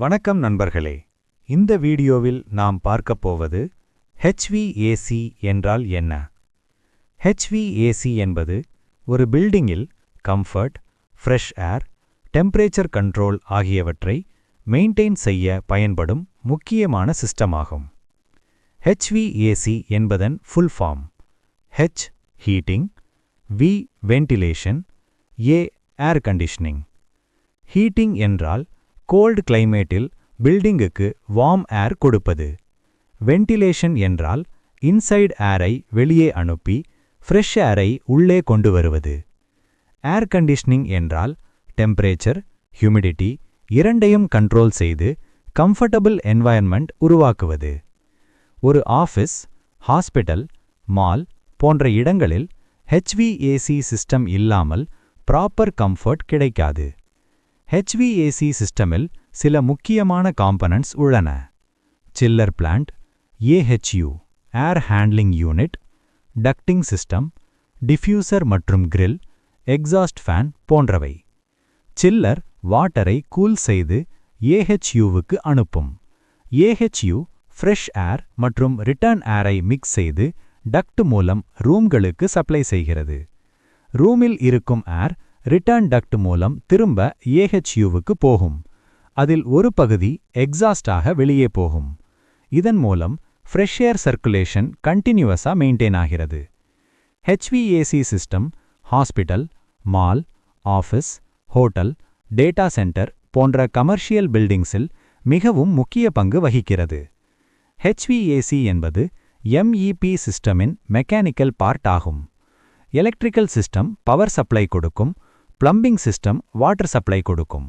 வணக்கம் நண்பர்களே. இந்த வீடியோவில் நாம் பார்க்கப் போவது HVAC என்றால் என்ன? HVAC என்பது ஒரு பில்டிங்கில் comfort, fresh air, temperature control ஆகியவற்றை மெயின்டைன் செய்ய பயன்படும் முக்கியமான சிஸ்டமாகும். HVAC என்பதன் full form H heating, V ventilation, A air conditioning. Heating என்றால் கோல்டு கிளைமேட்டில் பில்டிங்குக்கு வார்ம் ஏர் கொடுப்பது. வென்டிலேஷன் என்றால் இன்சைட் ஏரை வெளியே அனுப்பி ஃப்ரெஷ் ஏரை உள்ளே கொண்டு வருவது. ஏர் கண்டிஷனிங் என்றால் டெம்பரேச்சர், ஹியூமிடிட்டி இரண்டையும் கண்ட்ரோல் செய்து கம்ஃபர்டபிள் என்வாயர்மெண்ட் உருவாக்குவது. ஒரு ஆஃபீஸ், ஹாஸ்பிட்டல், மால் போன்ற இடங்களில் HVAC சிஸ்டம் இல்லாமல் ப்ராப்பர் கம்ஃபர்ட் கிடைக்காது. HVAC சிஸ்டமில் சில முக்கியமான காம்பனன்ட்ஸ் உள்ளன. சில்லர் பிளான்ட், AHU ஏர் handling unit, ducting system, diffuser மற்றும் கிரில், எக்ஸாஸ்ட் ஃபேன் போன்றவை. சில்லர் வாட்டரை கூல் செய்து AHUவுக்கு அனுப்பும். AHU ஃப்ரெஷ் ஏர் மற்றும் ரிட்டர்ன் ஏரை மிக்ஸ் செய்து டக்ட் மூலம் ரூம்களுக்கு சப்ளை செய்கிறது. ரூமில் இருக்கும் ஏர் ரிட்டர்ன் டக்ட் மூலம் திரும்ப AHUவுக்கு போகும். அதில் ஒரு பகுதி எக்ஸாஸ்டாக வெளியே போகும். இதன் மூலம் ஃப்ரெஷ் ஏர் சர்க்குலேஷன் கண்டினியூவஸா மெயின்டைன் ஆகிறது. HVAC system hospital, mall, office, hotel, data centre போன்ற கமர்ஷியல் பில்டிங்ஸில் மிகவும் முக்கிய பங்கு வகிக்கிறது. HVAC என்பது MEP சிஸ்டமின் மெக்கானிக்கல் பார்ட் ஆகும். எலக்ட்ரிக்கல் சிஸ்டம் பவர் சப்ளை கொடுக்கும், பிளம்பிங் சிஸ்டம் வாட்டர் சப்ளை கொடுக்கும்.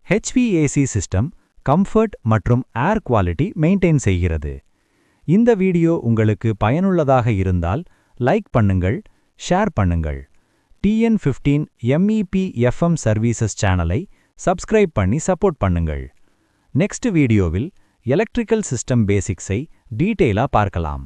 HVAC சிஸ்டம் கம்ஃபர்ட் மற்றும் ஏர் குவாலிட்டி மெயின்டைன் செய்கிறது. இந்த வீடியோ உங்களுக்கு பயனுள்ளதாக இருந்தால் லைக் பண்ணுங்கள், ஷேர் பண்ணுங்கள். TN15 MEP FM சர்வீசஸ் சேனலை சப்ஸ்கிரைப் பண்ணி சப்போர்ட் பண்ணுங்கள். நெக்ஸ்ட் வீடியோவில் எலக்ட்ரிக்கல் சிஸ்டம் பேசிக்ஸை டீட்டெயிலா பார்க்கலாம்.